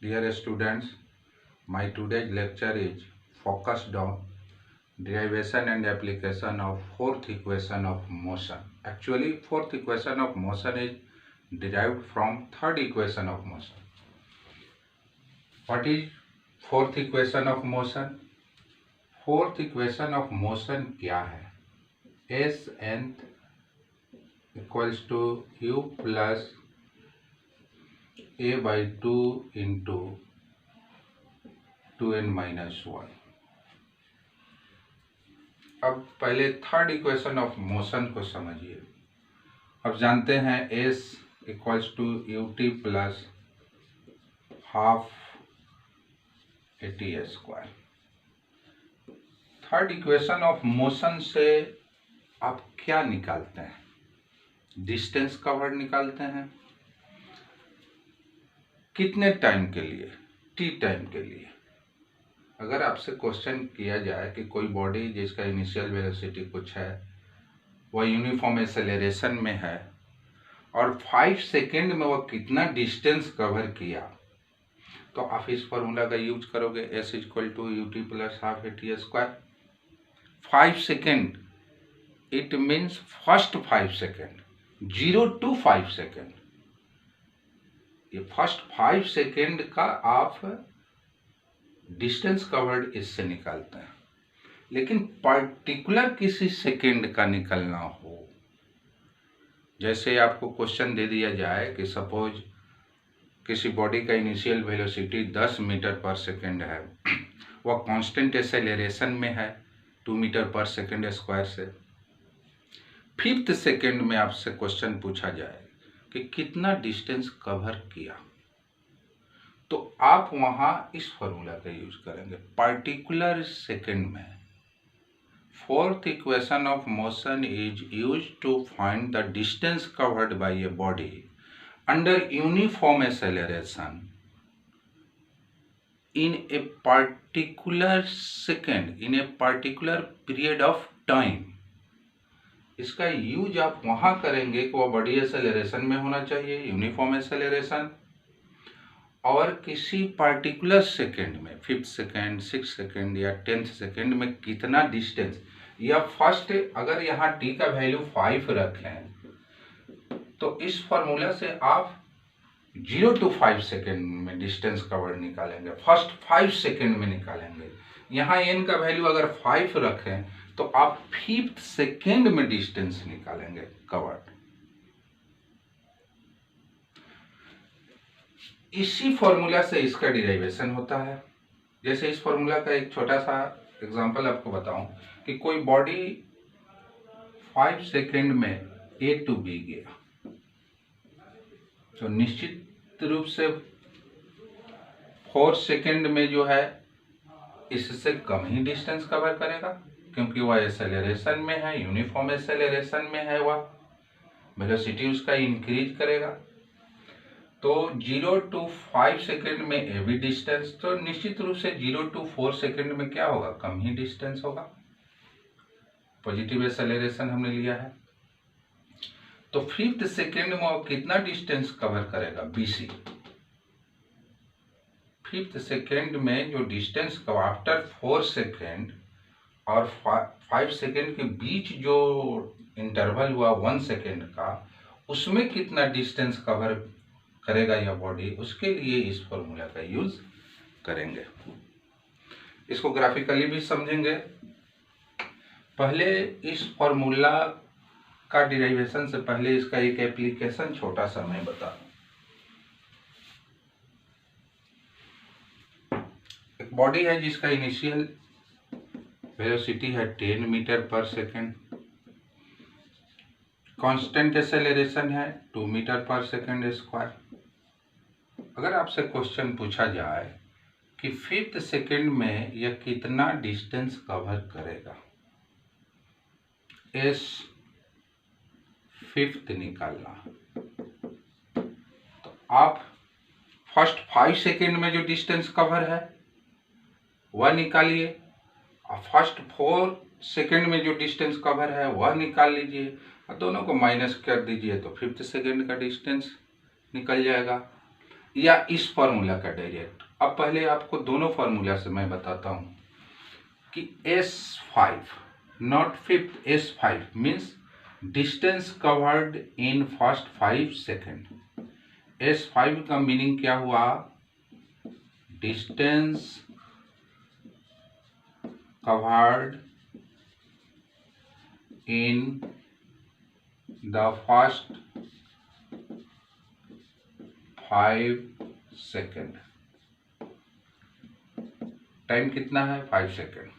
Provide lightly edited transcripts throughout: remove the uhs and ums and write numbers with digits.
Dear students, my today's lecture is focused on derivation and application of fourth equation of motion. Actually, fourth equation of motion is derived from third equation of motion. What is fourth equation of motion? Fourth equation of motion क्या है? S nth equals to u plus a by 2 into 2n minus 1. अब पहले third equation of motion को समझिए। अब जानते हैं s equals to u t plus half a t square. Third equation of motion से आप क्या निकालते हैं? डिस्टेंस कवर्ड निकालते हैं। कितने टाइम के लिए? टी टाइम के लिए। अगर आपसे क्वेश्चन किया जाए कि कोई बॉडी जिसका इनिशियल वेलोसिटी कुछ है, वह यूनिफॉर्म एक्सेलरेशन में है और 5 सेकेंड में वह कितना डिस्टेंस कवर किया, तो आप इस फॉर्मूला का यूज करोगे, s equal to u t plus half a t square. 5 second it means first 5 second, 0 to 5 second. ये फर्स्ट 5 सेकेंड का आप डिस्टेंस कवर्ड इससे निकालते हैं। लेकिन पर्टिकुलर किसी सेकेंड का निकलना हो, जैसे आपको क्वेश्चन दे दिया जाए कि सपोज किसी बॉडी का initial velocity 10 metre per second है, वह कांस्टेंट एक्सेलरेशन में है 2 मीटर पर सेकेंड स्क्वायर से। 5th सेकेंड में आपसे क्वेश्चन पूछा जाए कि कितना डिस्टेंस कवर किया, तो आप वहां इस फॉर्मूला का यूज करेंगे। पर्टिकुलर सेकेंड में fourth equation of motion is use to find the distance covered by a body under uniform acceleration in a particular second, in a particular period of time। इसका use आप वहां करेंगे कि वह body acceleration में होना चाहिए, यूनिफॉर्म एक्सेलरेशन, और किसी पर्टिकुलर सेकेंड में 5th सेकेंड, 6th सेकेंड या 10th सेकेंड में कितना डिस्टेंस, या फर्स्ट अगर यहाँ t का वैल्यू 5 रखें तो इस फॉर्मूला से आप 0 to 5 सेकेंड में डिस्टेंस कवर निकालेंगे, फर्स्ट 5 सेकेंड में निकालेंगे। यहाँ n का वैल्यू अगर 5 रखें तो आप 5th सेकेंड में डिस्टेंस निकालेंगे कवर्ड। इसी फॉर्मूला से इसका डिराइवेशन होता है। जैसे इस फॉर्मूला का एक छोटा सा एग्जांपल आपको बताऊं कि कोई बॉडी 5 सेकेंड में A to B गया, तो निश्चित रूप से 4 सेकेंड में जो है इससे कम ही डिस्टेंस कवर करेगा, क्योंकि वह एक्सेलरेशन में है, यूनिफॉर्म एक्सेलरेशन में है, वह वेलोसिटी उसका इंक्रीज करेगा। तो 0 to 5 सेकेंड में ए भी डिस्टेंस, तो निश्चित रूप से 0 to 4 सेकेंड में क्या होगा? कम ही डिस्टेंस होगा। पॉजिटिव एक्सेलरेशन हमने लिया है, तो 5th सेकेंड में वो कितना डिस्टेंस कवर करेगा? BC। 5th सेकेंड में जो डिस्टेंस कवर आफ्टर 4 सेकेंड और 5 सेकेंड के बीच जो इंटरवल हुआ 1 सेकेंड का, उसमें कितना डिस्टेंस कवर करेगा यह बॉडी, उसके लिए इस फॉर्मूला का यूज करेंगे। इसको ग्राफिकली भी समझेंगे। पहले इस फॉर्मूला का डिराइवेशन से पहले इसका एक एप्लीकेशन छोटा सा मैं बता दूं। एक बॉडी है जिसका इनिशियल वेलोसिटी है 10 metre per second, constant acceleration है 2 मीटर पर सेकेंड स्क्वायर। अगर आपसे क्वेश्चन पूछा जाए कि 5th सेकेंड में यह कितना डिस्टेंस कवर करेगा, s 5th निकालना, तो आप फर्स्ट 5 सेकेंड में जो डिस्टेंस कवर है वह निकालिए, और फर्स्ट 4 सेकेंड में जो डिस्टेंस कवर है वह निकाल लीजिए, और दोनों को माइनस कर दीजिए तो 5th सेकेंड का डिस्टेंस निकल जाएगा। या इस फॉर्मूला का डायरेक्ट। अब पहले आपको दोनों फॉर्मूला से मैं बताता हूँ कि S5 not fifth, S5 means distance covered in first 5 second. S5 का मीनिंग क्या हुआ? Distance covered in the first 5 second. Time कितना है? 5 सेकेंड।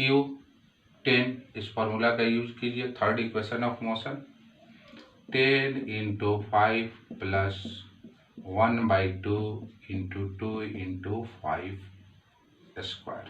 U10 इस फॉर्मूला का यूज कीजिए, third equation of motion. 10 into 5 plus 1/2 into 2 into 5 square,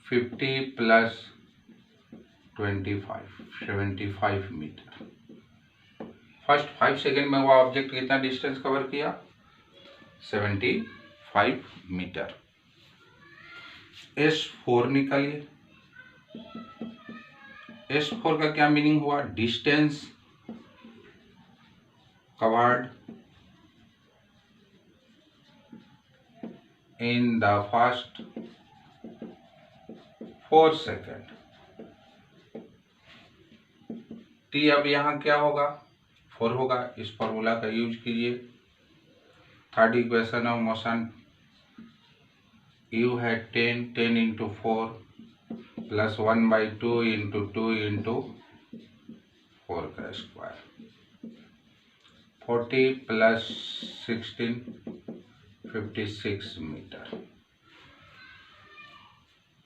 50 plus 25, 75 metre. First 5 second में वो ऑब्जेक्ट कितना डिस्टेंस कवर किया? 75 मीटर। S4 निकालिए। S4 का क्या मीनिंग हुआ? Distance covered in the first 4 second. T अब यहाँ क्या होगा? 4 होगा। इस फॉर्मूला का यूज कीजिए, third equation of motion. U है 10 इंटू 4 प्लस 1/2 इंटू 2 इंटू 4 का square, 40 plus 16, 56 metre.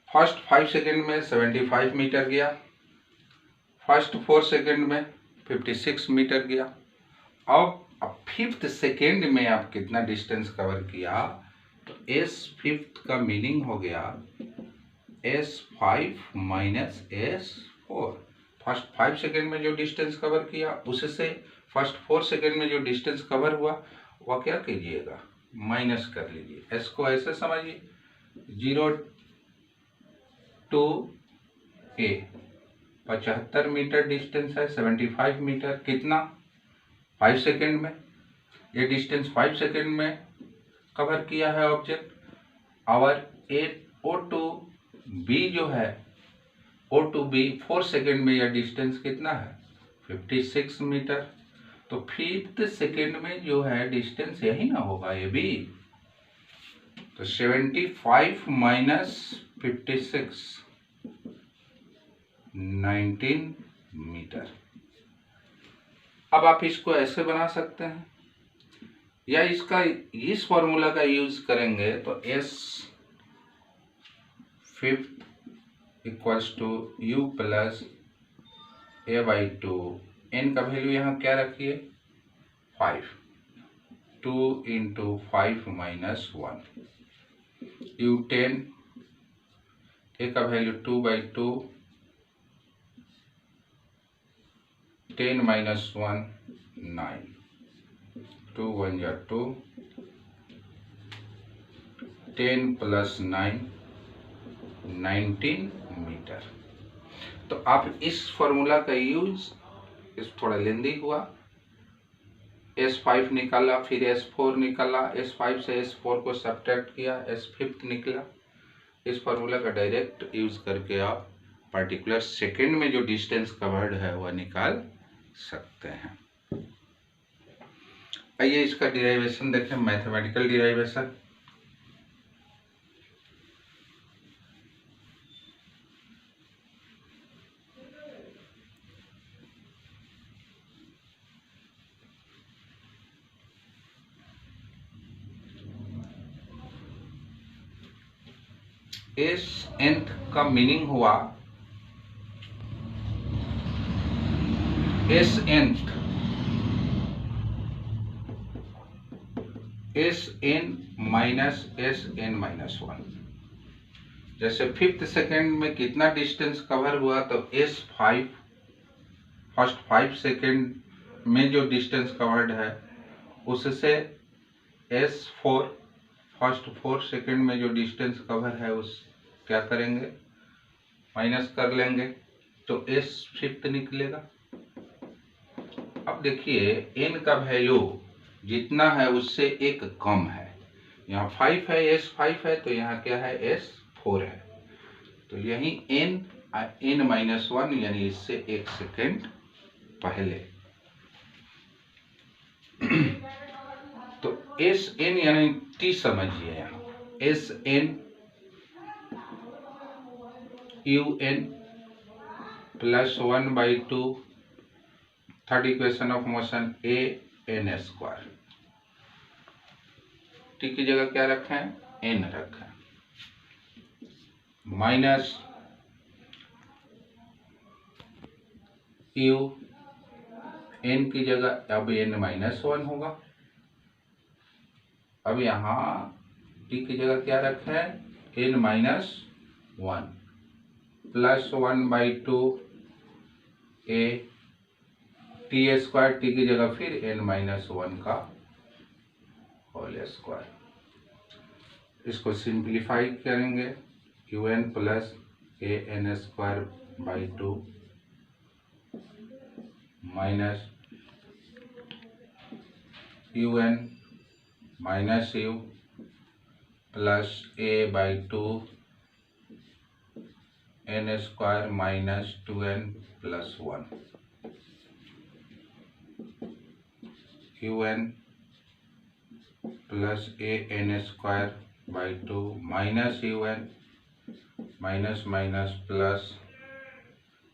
First 5 second में 75 मीटर गया, फर्स्ट 4 सेकेंड में 56 मीटर गया। अब फिफ्थ सेकेंड में आप कितना डिस्टेंस कवर किया? तो S5 का मीनिंग हो गया S5 minus S4। First 5 second में जो डिस्टेंस कवर किया उससे फर्स्ट 4 सेकेंड में जो डिस्टेंस कवर हुआ वह क्या कीजिएगा? माइनस कर लीजिए। S को ऐसे समझिए, 0 to A 75 मीटर डिस्टेंस है, 75 मीटर कितना? 5 सेकेंड में। ये डिस्टेंस 5 सेकेंड में कवर किया है ऑब्जेक्ट। और O to B जो है, O to B 4 सेकेंड में यह डिस्टेंस कितना है? 56 मीटर। तो फिफ्थ सेकेंड में जो है डिस्टेंस यही ना होगा, ये भी। तो 75 माइनस 56, 19 मीटर। अब आप इसको ऐसे बना सकते हैं या इसका इस फॉर्मूला का यूज करेंगे तो S5 equals to U plus A/2। n का वैल्यू यहाँ क्या रखिए? 5। 2 इंटू 5 माइनस 1। U10 A का वैल्यू 2/2, 10 माइनस 1 9, 2 1 या 2, 10 प्लस 9 19 मीटर। तो आप इस फॉर्मूला का यूज, इस थोड़ा लेंदी हुआ, S5 निकाला, फिर S4 निकाला, S5 से S4 को सब्ट्रैक्ट किया, S5 निकला। इस फार्मूला का डायरेक्ट यूज करके आप पर्टिकुलर सेकेंड में जो डिस्टेंस कवर्ड है वह निकाल सकते हैं। आइए इसका डिराइवेशन देखें, मैथमेटिकल डिराइवेशन। एस nth का मीनिंग हुआ S nth, S N minus S N minus 1। जैसे फिफ्थ सेकेंड में कितना डिस्टेंस कवर हुआ तो S5 फर्स्ट 5 सेकेंड में जो डिस्टेंस कवर्ड है उससे S4 फर्स्ट 4 सेकेंड में जो डिस्टेंस कवर है उस क्या करेंगे? माइनस कर लेंगे, तो S5 निकलेगा। अब देखिए n का वैल्यू जितना है उससे एक कम है। यहाँ 5 है, S5 है, तो यहाँ क्या है, S4 है। तो यही n-1 यानी इससे 1 सेकेंड पहले। तो Sn यानी t समझिए, यहाँ Sn un plus 1/2 third equation of motion a n square. T की जगह क्या रखा है, n रखा है, माइनस u n की जगह अब n-1 होगा। अब यहाँ t की जगह क्या रखा है, n-1 plus 1/2 a T square, T की जगह फिर n-1 का होल स्क्वायर। इसको सिंप्लीफाई करेंगे, un plus an square by 2 minus un minus u plus a by 2 n square minus 2n plus 1 un plus a n square by 2 minus un minus minus plus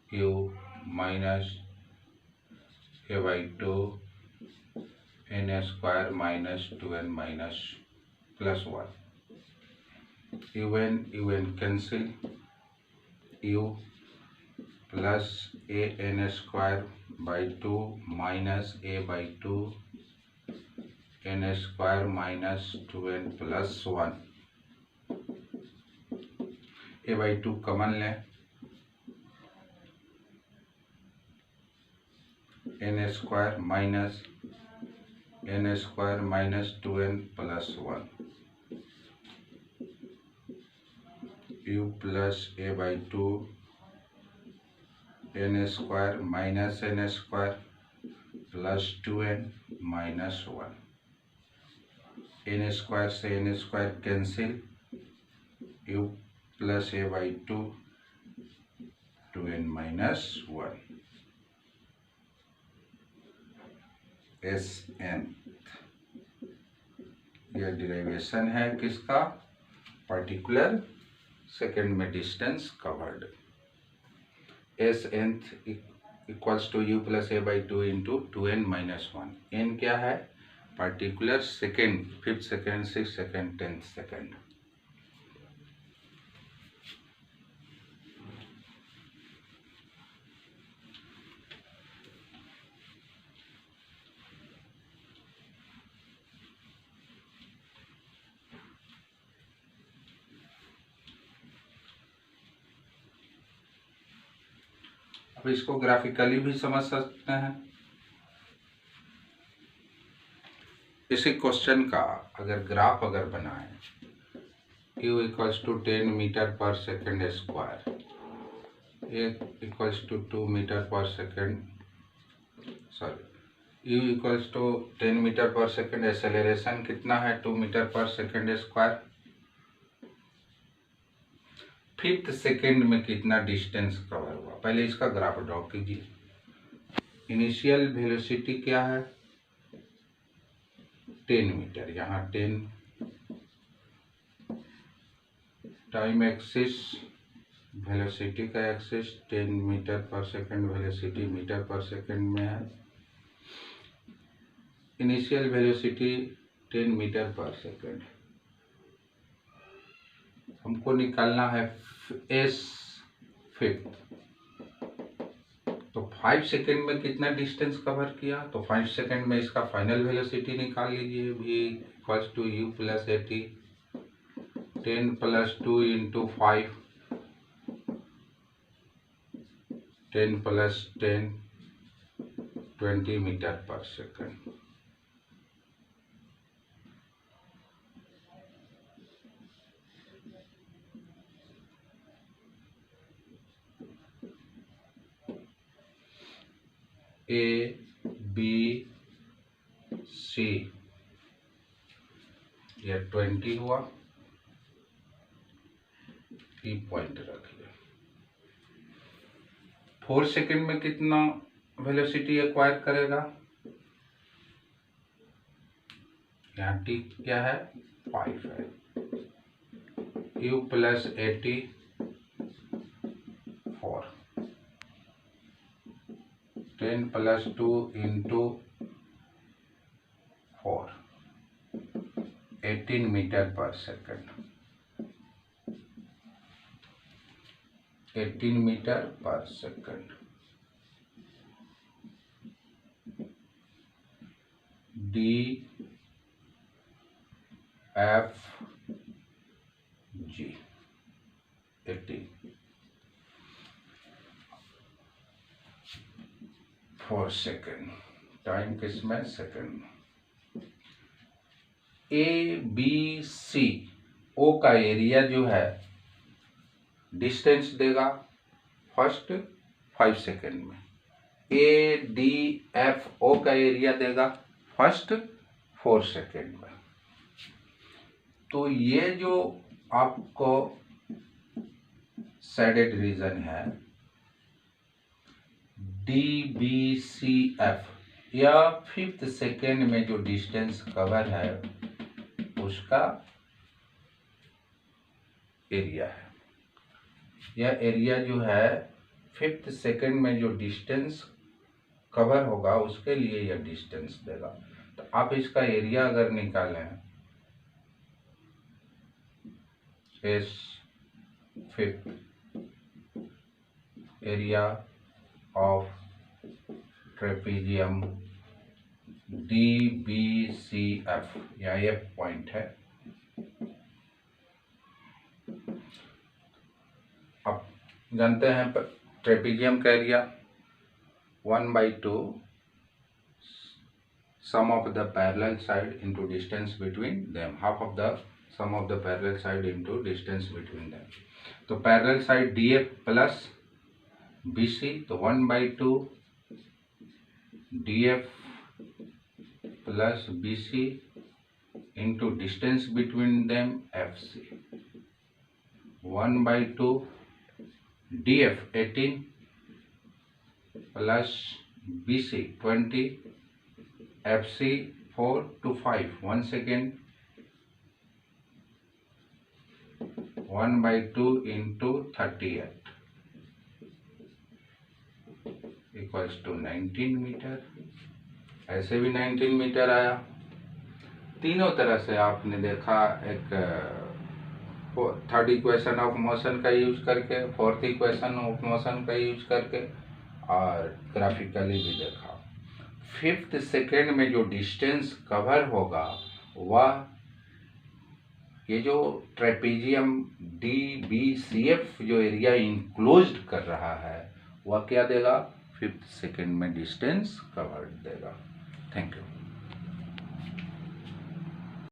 u minus a by 2 n square minus 2n minus plus 1 un cancel, u plus a n square by 2 minus a by 2 n square minus 2n plus 1, a by 2 common लें, n square minus n square minus 2n plus 1 u plus a by 2 n square minus n square plus 2n minus 1, n square से n square cancel, u plus a by 2 2n minus 1 Sn। यह derivation है किसका, particular second में distance covered. Sn equals to u plus a by 2 into 2n minus 1। n क्या है, particular second, 5th second, 6th second, 10th second. अब इसको graphically भी समझ सकते हैं। इसी क्वेश्चन का अगर ग्राफ बनाएं, u equals to 10 metre per second square, a equals to 2 metre per second, u equals to 10 metre per second, acceleration कितना है, 2 metre per second square, 5th second में कितना डिस्टेंस कवर हुआ। पहले इसका ग्राफ ड्रॉ कीजिए। Initial velocity क्या है, 10 मीटर, यहाँ 10, टाइम एक्सिस, वेलोसिटी का axis 10 metre per second, velocity metre per second में है। Initial velocity 10 metre per second, हमको निकालना है S5, तो 5 सेकेंड में कितना डिस्टेंस कवर किया, तो 5 सेकेंड में इसका फाइनल वेलोसिटी निकाल लीजिए, v equals to u plus at, 10 plus 2 into 5, 10 plus 10 20 metre per second. A B C, यह 20 हुआ, ई पॉइंट रख लिया। 4 सेकेंड में कितना वेलोसिटी एक्वायर करेगा? यहाँ टी क्या है? 5 है। u plus 80 4, 10 plus 2 into 4, 18 metre per second, 18 metre per second. D F G 80 4 second, time किसमें? सेकेंड में। ए बी सी ओ का एरिया जो है डिस्टेंस देगा फर्स्ट 5 सेकेंड में, ए डी एफ ओ का एरिया देगा फर्स्ट 4 सेकेंड में। तो ये जो आपको शेडेड रीजन है डी बी सी एफ, या 5th सेकेंड में जो डिस्टेंस कवर है उसका एरिया है। यह एरिया जो है 5th सेकेंड में जो डिस्टेंस कवर होगा उसके लिए यह डिस्टेंस देगा। तो आप इसका एरिया अगर निकालें, इस 5th area of trapezium D B C F, या एफ पॉइंट है। आप जानते हैं ट्रेपीजियम का area 1/2 sum of the parallel side into distance between them, half of the sum of the parallel side into distance between them। तो parallel side DF plus BC, तो 1/2 DF plus BC into distance between them FC, 1/2 DF 18 plus BC 20, FC 4 to 5 1 second, 1/2 into 38 equals to 19 metre. ऐसे भी 19 metre आया। तीनों तरह से आपने देखा, एक थर्ड इक्वेशन ऑफ मोशन का यूज करके, फोर्थ इक्वेशन ऑफ मोशन का यूज करके, और ग्राफिकली भी देखा। 5th सेकेंड में जो डिस्टेंस कवर होगा वह ये जो trapezium D B C F जो एरिया इंक्लोज्ड कर रहा है वह क्या देगा? 5th सेकेंड में डिस्टेंस कवर देगा। Thank you.